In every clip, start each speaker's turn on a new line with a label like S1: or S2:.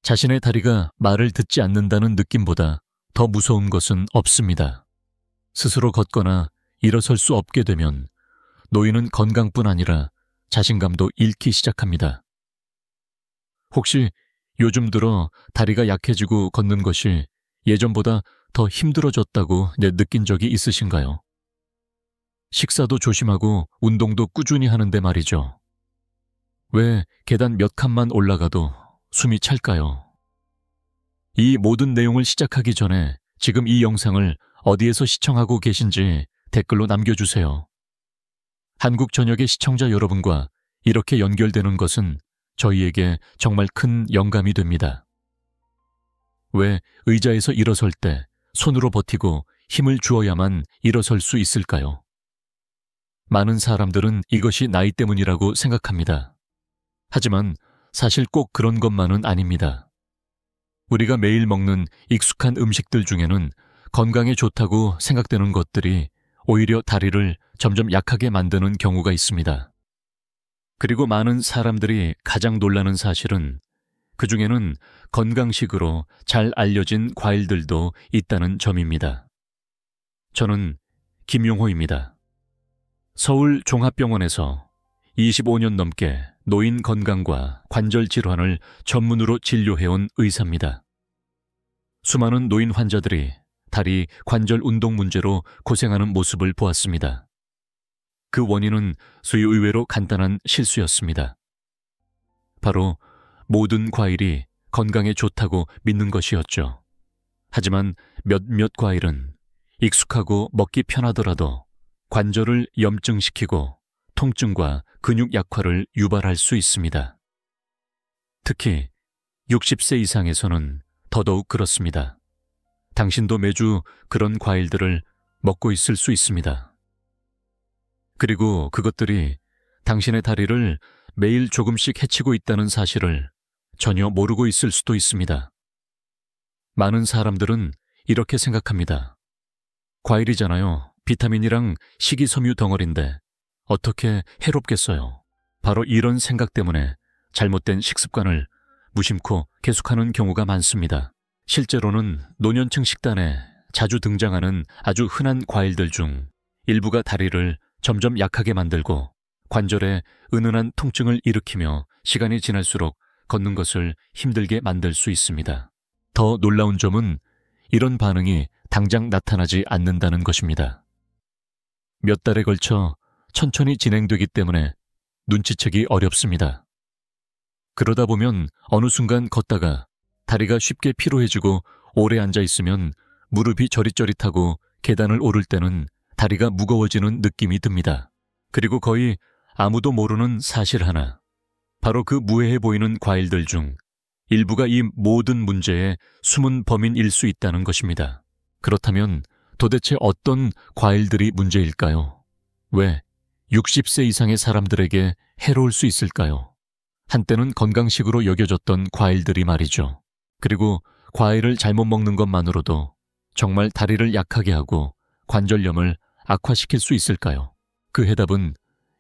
S1: 자신의 다리가 말을 듣지 않는다는 느낌보다 더 무서운 것은 없습니다. 스스로 걷거나 일어설 수 없게 되면 노인은 건강뿐 아니라 자신감도 잃기 시작합니다. 혹시 요즘 들어 다리가 약해지고 걷는 것이 예전보다 더 힘들어졌다고 느낀 적이 있으신가요? 식사도 조심하고 운동도 꾸준히 하는데 말이죠. 왜 계단 몇 칸만 올라가도 숨이 찰까요? 이 모든 내용을 시작하기 전에 지금 이 영상을 어디에서 시청하고 계신지 댓글로 남겨주세요. 한국 전역의 시청자 여러분과 이렇게 연결되는 것은 저희에게 정말 큰 영감이 됩니다. 왜 의자에서 일어설 때 손으로 버티고 힘을 주어야만 일어설 수 있을까요? 많은 사람들은 이것이 나이 때문이라고 생각합니다. 하지만 사실 꼭 그런 것만은 아닙니다. 우리가 매일 먹는 익숙한 음식들 중에는 건강에 좋다고 생각되는 것들이 오히려 다리를 점점 약하게 만드는 경우가 있습니다. 그리고 많은 사람들이 가장 놀라는 사실은 그 중에는 건강식으로 잘 알려진 과일들도 있다는 점입니다. 저는 김용호입니다. 서울 종합병원에서 25년 넘게 노인 건강과 관절 질환을 전문으로 진료해온 의사입니다. 수많은 노인 환자들이 다리 관절 운동 문제로 고생하는 모습을 보았습니다. 그 원인은 의외로 간단한 실수였습니다. 바로 모든 과일이 건강에 좋다고 믿는 것이었죠. 하지만 몇몇 과일은 익숙하고 먹기 편하더라도 관절을 염증시키고 통증과 근육 약화를 유발할 수 있습니다. 특히 60세 이상에서는 더더욱 그렇습니다. 당신도 매주 그런 과일들을 먹고 있을 수 있습니다. 그리고 그것들이 당신의 다리를 매일 조금씩 해치고 있다는 사실을 전혀 모르고 있을 수도 있습니다. 많은 사람들은 이렇게 생각합니다. 과일이잖아요. 비타민이랑 식이섬유 덩어리인데 어떻게 해롭겠어요. 바로 이런 생각 때문에 잘못된 식습관을 무심코 계속하는 경우가 많습니다. 실제로는 노년층 식단에 자주 등장하는 아주 흔한 과일들 중 일부가 다리를 점점 약하게 만들고 관절에 은은한 통증을 일으키며 시간이 지날수록 걷는 것을 힘들게 만들 수 있습니다. 더 놀라운 점은 이런 반응이 당장 나타나지 않는다는 것입니다. 몇 달에 걸쳐 천천히 진행되기 때문에 눈치채기 어렵습니다. 그러다 보면 어느 순간 걷다가 다리가 쉽게 피로해지고 오래 앉아 있으면 무릎이 저릿저릿하고 계단을 오를 때는 다리가 무거워지는 느낌이 듭니다. 그리고 거의 아무도 모르는 사실 하나. 바로 그 무해해 보이는 과일들 중 일부가 이 모든 문제의 숨은 범인일 수 있다는 것입니다. 그렇다면 도대체 어떤 과일들이 문제일까요? 왜 60세 이상의 사람들에게 해로울 수 있을까요? 한때는 건강식으로 여겨졌던 과일들이 말이죠. 그리고 과일을 잘못 먹는 것만으로도 정말 다리를 약하게 하고 관절염을 악화시킬 수 있을까요? 그 해답은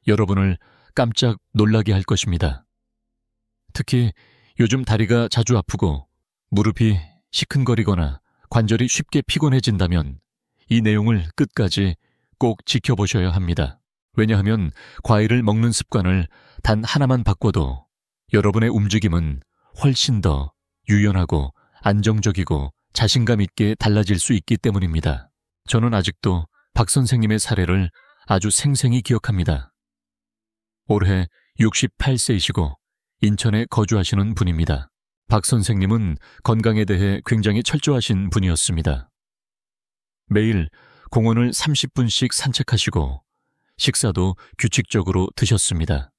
S1: 여러분을 깜짝 놀라게 할 것입니다. 특히 요즘 다리가 자주 아프고 무릎이 시큰거리거나 관절이 쉽게 피곤해진다면 이 내용을 끝까지 꼭 지켜보셔야 합니다. 왜냐하면 과일을 먹는 습관을 단 하나만 바꿔도 여러분의 움직임은 훨씬 더 유연하고 안정적이고 자신감 있게 달라질 수 있기 때문입니다. 저는 아직도 박 선생님의 사례를 아주 생생히 기억합니다. 올해 68세이시고 인천에 거주하시는 분입니다. 박 선생님은 건강에 대해 굉장히 철저하신 분이었습니다. 매일 공원을 30분씩 산책하시고 식사도 규칙적으로 드셨습니다.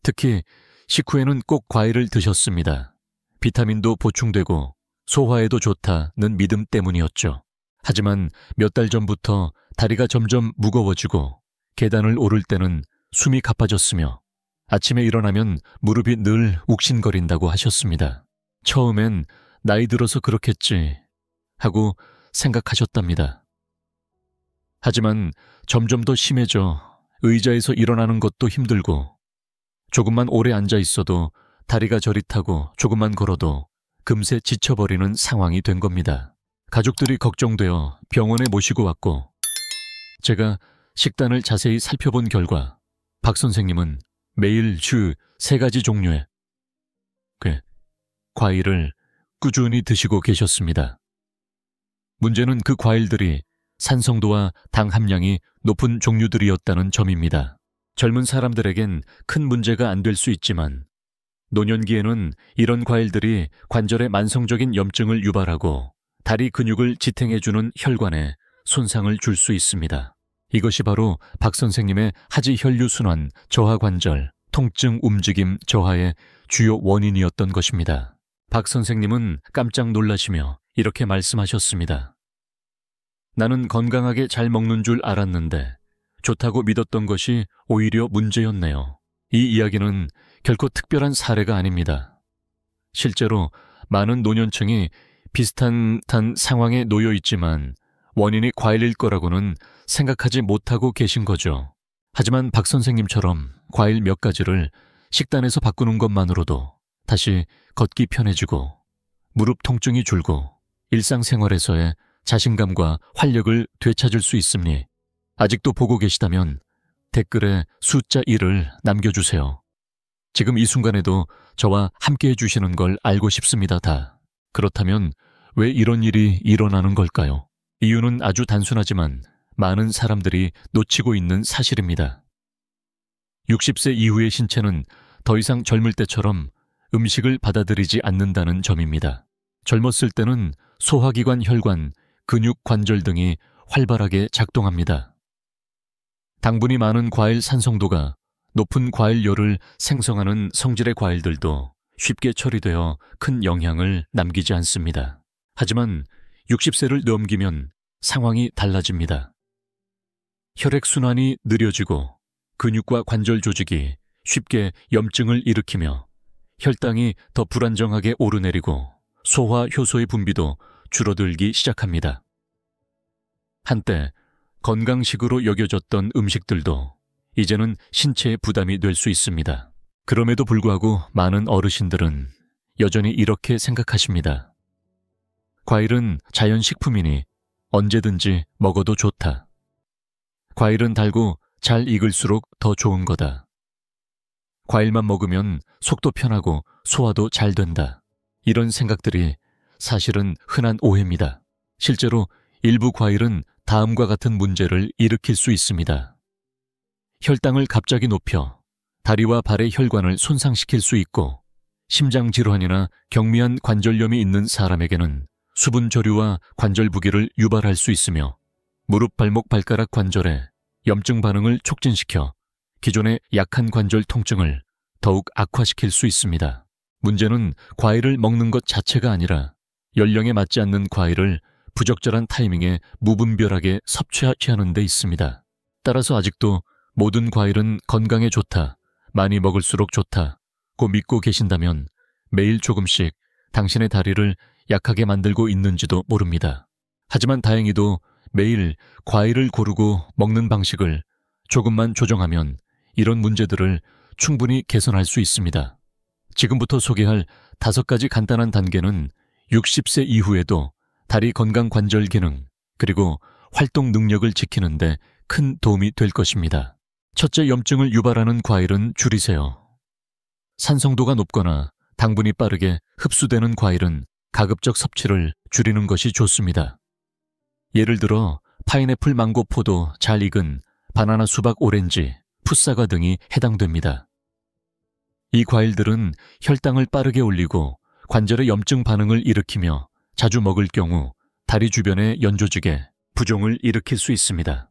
S1: 특히 식후에는 꼭 과일을 드셨습니다. 비타민도 보충되고 소화에도 좋다는 믿음 때문이었죠. 하지만 몇 달 전부터 다리가 점점 무거워지고 계단을 오를 때는 숨이 가빠졌으며 아침에 일어나면 무릎이 늘 욱신거린다고 하셨습니다. 처음엔 나이 들어서 그렇겠지 하고 생각하셨답니다. 하지만 점점 더 심해져 의자에서 일어나는 것도 힘들고 조금만 오래 앉아 있어도 다리가 저릿하고 조금만 걸어도 금세 지쳐버리는 상황이 된 겁니다. 가족들이 걱정되어 병원에 모시고 왔고 제가 식단을 자세히 살펴본 결과 박 선생님은 매일 주 3가지 종류의 과일을 꾸준히 드시고 계셨습니다. 문제는 그 과일들이 산성도와 당 함량이 높은 종류들이었다는 점입니다. 젊은 사람들에겐 큰 문제가 안 될 수 있지만 노년기에는 이런 과일들이 관절의 만성적인 염증을 유발하고 다리 근육을 지탱해주는 혈관에 손상을 줄 수 있습니다. 이것이 바로 박 선생님의 하지 혈류순환 저하 관절, 통증 움직임 저하의 주요 원인이었던 것입니다. 박 선생님은 깜짝 놀라시며 이렇게 말씀하셨습니다. 나는 건강하게 잘 먹는 줄 알았는데 좋다고 믿었던 것이 오히려 문제였네요. 이 이야기는 결코 특별한 사례가 아닙니다. 실제로 많은 노년층이 비슷한 상황에 놓여 있지만 원인이 과일일 거라고는 생각하지 못하고 계신 거죠. 하지만 박 선생님처럼 과일 몇 가지를 식단에서 바꾸는 것만으로도 다시 걷기 편해지고 무릎 통증이 줄고 일상생활에서의 자신감과 활력을 되찾을 수 있으니 아직도 보고 계시다면 댓글에 숫자 1을 남겨주세요. 지금 이 순간에도 저와 함께 해주시는 걸 알고 싶습니다. 다. 그렇다면 왜 이런 일이 일어나는 걸까요? 이유는 아주 단순하지만 많은 사람들이 놓치고 있는 사실입니다. 60세 이후의 신체는 더 이상 젊을 때처럼 음식을 받아들이지 않는다는 점입니다. 젊었을 때는 소화기관 혈관, 근육 관절 등이 활발하게 작동합니다. 당분이 많은 과일 산성도가 높은 과일료를 생성하는 성질의 과일들도 쉽게 처리되어 큰 영향을 남기지 않습니다. 하지만 60세를 넘기면 상황이 달라집니다. 혈액순환이 느려지고 근육과 관절 조직이 쉽게 염증을 일으키며 혈당이 더 불안정하게 오르내리고 소화 효소의 분비도 줄어들기 시작합니다. 한때 건강식으로 여겨졌던 음식들도 이제는 신체에 부담이 될 수 있습니다. 그럼에도 불구하고 많은 어르신들은 여전히 이렇게 생각하십니다. 과일은 자연식품이니 언제든지 먹어도 좋다. 과일은 달고 잘 익을수록 더 좋은 거다. 과일만 먹으면 속도 편하고 소화도 잘 된다. 이런 생각들이 사실은 흔한 오해입니다. 실제로 일부 과일은 다음과 같은 문제를 일으킬 수 있습니다. 혈당을 갑자기 높여 다리와 발의 혈관을 손상시킬 수 있고 심장질환이나 경미한 관절염이 있는 사람에게는 수분 저류와 관절 부기를 유발할 수 있으며 무릎, 발목, 발가락 관절에 염증 반응을 촉진시켜 기존의 약한 관절 통증을 더욱 악화시킬 수 있습니다. 문제는 과일을 먹는 것 자체가 아니라 연령에 맞지 않는 과일을 부적절한 타이밍에 무분별하게 섭취하는 데 있습니다. 따라서 아직도 모든 과일은 건강에 좋다, 많이 먹을수록 좋다고 믿고 계신다면 매일 조금씩 당신의 다리를 약하게 만들고 있는지도 모릅니다. 하지만 다행히도 매일 과일을 고르고 먹는 방식을 조금만 조정하면 이런 문제들을 충분히 개선할 수 있습니다. 지금부터 소개할 5가지 간단한 단계는 60세 이후에도 다리 건강 관절 기능 그리고 활동 능력을 지키는 데 큰 도움이 될 것입니다. 첫째, 염증을 유발하는 과일은 줄이세요. 산성도가 높거나 당분이 빠르게 흡수되는 과일은 가급적 섭취를 줄이는 것이 좋습니다. 예를 들어 파인애플, 망고, 포도, 잘 익은 바나나, 수박, 오렌지, 풋사과 등이 해당됩니다. 이 과일들은 혈당을 빠르게 올리고 관절의 염증 반응을 일으키며 자주 먹을 경우 다리 주변의 연조직에 부종을 일으킬 수 있습니다.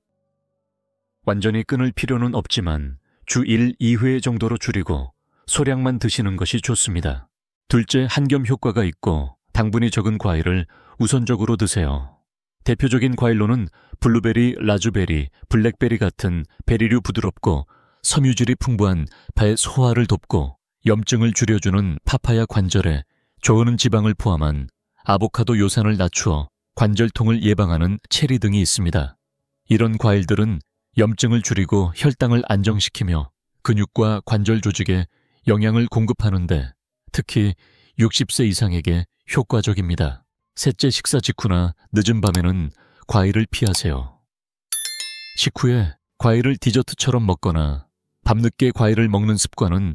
S1: 완전히 끊을 필요는 없지만 주 1, 2회 정도로 줄이고 소량만 드시는 것이 좋습니다. 둘째, 한겸 효과가 있고 당분이 적은 과일을 우선적으로 드세요. 대표적인 과일로는 블루베리, 라즈베리, 블랙베리 같은 베리류 부드럽고 섬유질이 풍부한 배 소화를 돕고 염증을 줄여주는 파파야, 관절에 좋은 지방을 포함한 아보카도, 요산을 낮추어 관절통을 예방하는 체리 등이 있습니다. 이런 과일들은 염증을 줄이고 혈당을 안정시키며 근육과 관절 조직에 영양을 공급하는데 특히 60세 이상에게 효과적입니다. 셋째 식사 직후나 늦은 밤에는 과일을 피하세요. 식후에 과일을 디저트처럼 먹거나 밤늦게 과일을 먹는 습관은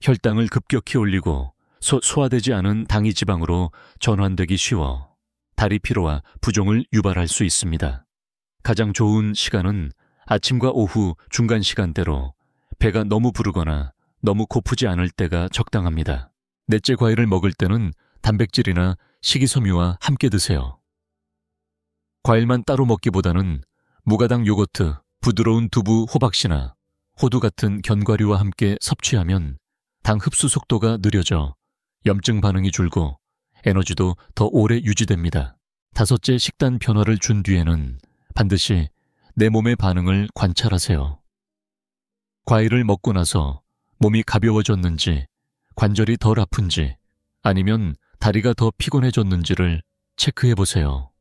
S1: 혈당을 급격히 올리고 소화되지 않은 당이 지방으로 전환되기 쉬워 다리 피로와 부종을 유발할 수 있습니다. 가장 좋은 시간은 아침과 오후 중간 시간대로 배가 너무 부르거나 너무 고프지 않을 때가 적당합니다. 넷째 과일을 먹을 때는 단백질이나 식이섬유와 함께 드세요. 과일만 따로 먹기보다는 무가당 요거트, 부드러운 두부 호박씨나 호두 같은 견과류와 함께 섭취하면 당 흡수 속도가 느려져 염증 반응이 줄고 에너지도 더 오래 유지됩니다. 다섯째 식단 변화를 준 뒤에는 반드시 내 몸의 반응을 관찰하세요. 과일을 먹고 나서 몸이 가벼워졌는지, 관절이 덜 아픈지, 아니면 다리가 더 피곤해졌는지를 체크해 보세요.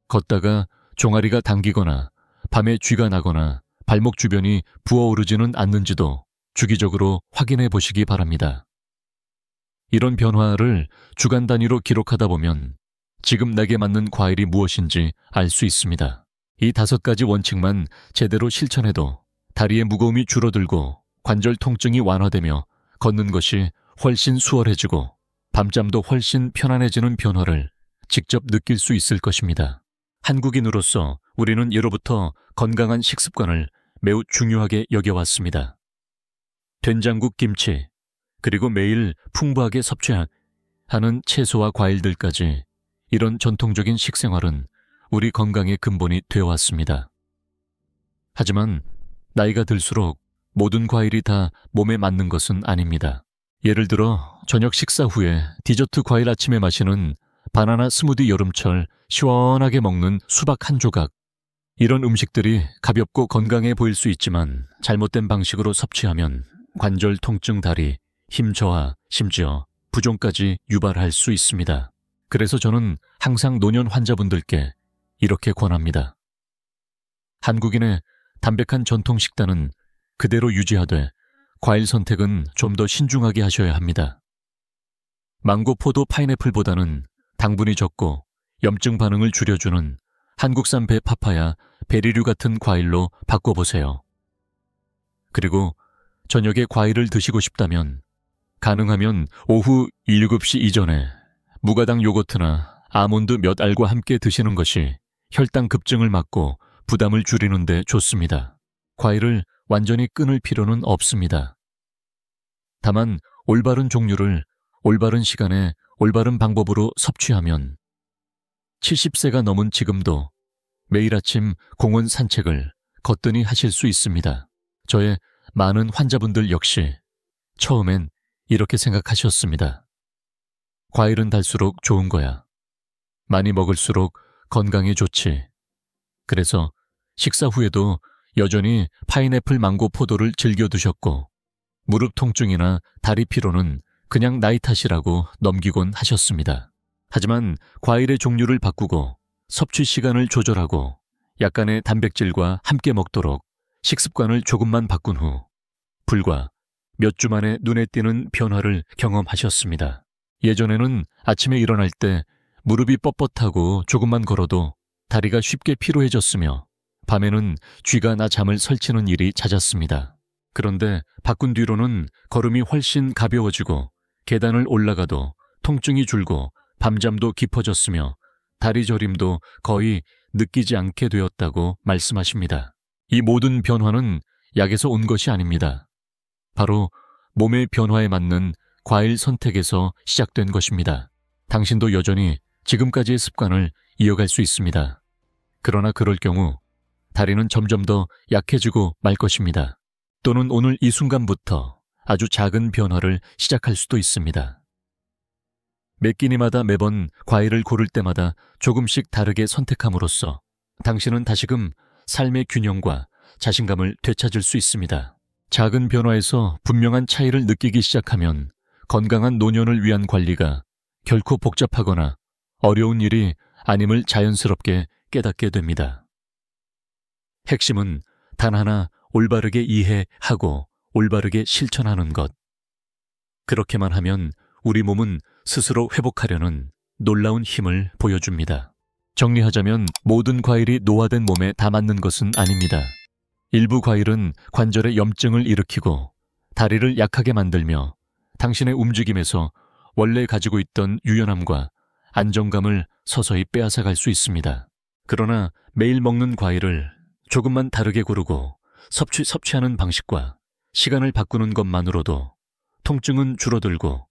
S1: 걷다가 종아리가 당기거나 밤에 쥐가 나거나 발목 주변이 부어오르지는 않는지도 주기적으로 확인해 보시기 바랍니다. 이런 변화를 주간 단위로 기록하다 보면 지금 내게 맞는 과일이 무엇인지 알 수 있습니다. 이 5가지 원칙만 제대로 실천해도 다리의 무거움이 줄어들고 관절 통증이 완화되며 걷는 것이 훨씬 수월해지고 밤잠도 훨씬 편안해지는 변화를 직접 느낄 수 있을 것입니다. 한국인으로서 우리는 예로부터 건강한 식습관을 매우 중요하게 여겨왔습니다. 된장국 김치, 그리고 매일 풍부하게 섭취하는 채소와 과일들까지 이런 전통적인 식생활은 우리 건강의 근본이 되어왔습니다. 하지만 나이가 들수록 모든 과일이 다 몸에 맞는 것은 아닙니다. 예를 들어 저녁 식사 후에 디저트 과일 아침에 마시는 바나나 스무디 여름철 시원하게 먹는 수박 한 조각, 이런 음식들이 가볍고 건강해 보일 수 있지만 잘못된 방식으로 섭취하면 관절 통증, 다리, 힘 저하, 심지어 부종까지 유발할 수 있습니다. 그래서 저는 항상 노년 환자분들께 이렇게 권합니다. 한국인의 담백한 전통 식단은 그대로 유지하되 과일 선택은 좀 더 신중하게 하셔야 합니다. 망고, 포도, 파인애플보다는 당분이 적고 염증 반응을 줄여주는 한국산 배, 파파야, 베리류 같은 과일로 바꿔보세요. 그리고 저녁에 과일을 드시고 싶다면 가능하면 오후 7시 이전에 무가당 요거트나 아몬드 몇 알과 함께 드시는 것이 혈당 급증을 막고 부담을 줄이는 데 좋습니다. 과일을 완전히 끊을 필요는 없습니다. 다만 올바른 종류를 올바른 시간에 올바른 방법으로 섭취하면 70세가 넘은 지금도 매일 아침 공원 산책을 거뜬히 하실 수 있습니다. 저의 많은 환자분들 역시 처음엔 이렇게 생각하셨습니다. 과일은 달수록 좋은 거야. 많이 먹을수록 건강에 좋지. 그래서 식사 후에도 여전히 파인애플, 망고, 포도를 즐겨 드셨고 무릎 통증이나 다리 피로는 그냥 나이 탓이라고 넘기곤 하셨습니다. 하지만 과일의 종류를 바꾸고 섭취 시간을 조절하고 약간의 단백질과 함께 먹도록 식습관을 조금만 바꾼 후 불과 몇 주 만에 눈에 띄는 변화를 경험하셨습니다. 예전에는 아침에 일어날 때 무릎이 뻣뻣하고 조금만 걸어도 다리가 쉽게 피로해졌으며 밤에는 쥐가 나 잠을 설치는 일이 잦았습니다. 그런데 바꾼 뒤로는 걸음이 훨씬 가벼워지고 계단을 올라가도 통증이 줄고 밤잠도 깊어졌으며 다리 저림도 거의 느끼지 않게 되었다고 말씀하십니다. 이 모든 변화는 약에서 온 것이 아닙니다. 바로 몸의 변화에 맞는 과일 선택에서 시작된 것입니다. 당신도 여전히 지금까지의 습관을 이어갈 수 있습니다. 그러나 그럴 경우 다리는 점점 더 약해지고 말 것입니다. 또는 오늘 이 순간부터 아주 작은 변화를 시작할 수도 있습니다. 매 끼니마다 매번 과일을 고를 때마다 조금씩 다르게 선택함으로써 당신은 다시금 삶의 균형과 자신감을 되찾을 수 있습니다. 작은 변화에서 분명한 차이를 느끼기 시작하면 건강한 노년을 위한 관리가 결코 복잡하거나 어려운 일이 아님을 자연스럽게 깨닫게 됩니다. 핵심은 단 하나 올바르게 이해하고 올바르게 실천하는 것. 그렇게만 하면 우리 몸은 스스로 회복하려는 놀라운 힘을 보여줍니다. 정리하자면 모든 과일이 노화된 몸에 다 맞는 것은 아닙니다. 일부 과일은 관절에 염증을 일으키고 다리를 약하게 만들며 당신의 움직임에서 원래 가지고 있던 유연함과 안정감을 서서히 빼앗아갈 수 있습니다. 그러나 매일 먹는 과일을 조금만 다르게 고르고 섭취하는 방식과 시간을 바꾸는 것만으로도 통증은 줄어들고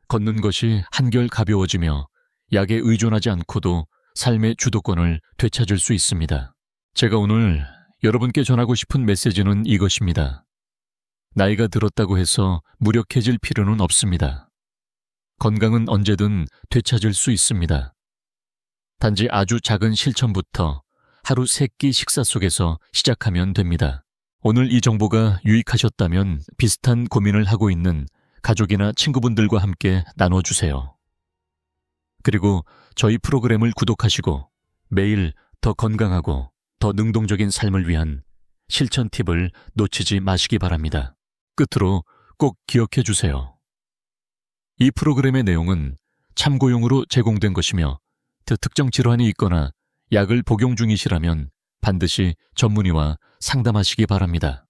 S1: 걷는 것이 한결 가벼워지며 약에 의존하지 않고도 삶의 주도권을 되찾을 수 있습니다. 제가 오늘 여러분께 전하고 싶은 메시지는 이것입니다. 나이가 들었다고 해서 무력해질 필요는 없습니다. 건강은 언제든 되찾을 수 있습니다. 단지 아주 작은 실천부터 하루 3끼 식사 속에서 시작하면 됩니다. 오늘 이 정보가 유익하셨다면 비슷한 고민을 하고 있는 가족이나 친구분들과 함께 나눠주세요. 그리고 저희 프로그램을 구독하시고 매일 더 건강하고 더 능동적인 삶을 위한 실천 팁을 놓치지 마시기 바랍니다. 끝으로 꼭 기억해 주세요. 이 프로그램의 내용은 참고용으로 제공된 것이며 특정 질환이 있거나 약을 복용 중이시라면 반드시 전문의와 상담하시기 바랍니다.